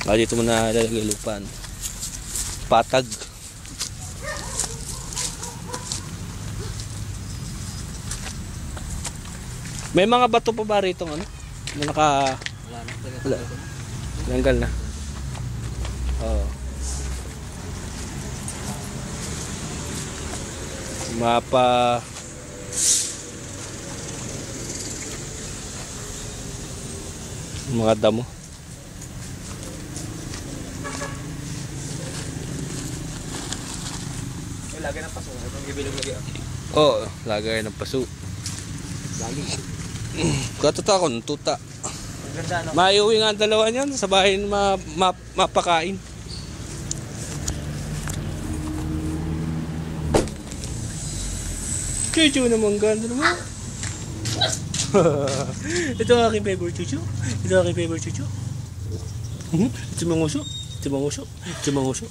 Dito mo na lalagay lupa. Patag. May mga bato pa ba rito ano? Na naka... Wala. Langgal na. Oo. Mapa... Mga damo. Lagay ng paso. Itong gibilog lagi. Oo, lagay ng paso. Lagi. Katutakon, tuta. Ang ganda no? Maiuwi nga ang dalawa niyan sa bahay na mapakain. Chuchu naman ganda naman. Ito ang aking favorite chuchu. Ito ang aking favorite chuchu. Ito mga uso. Ito mga uso. Ito mga uso.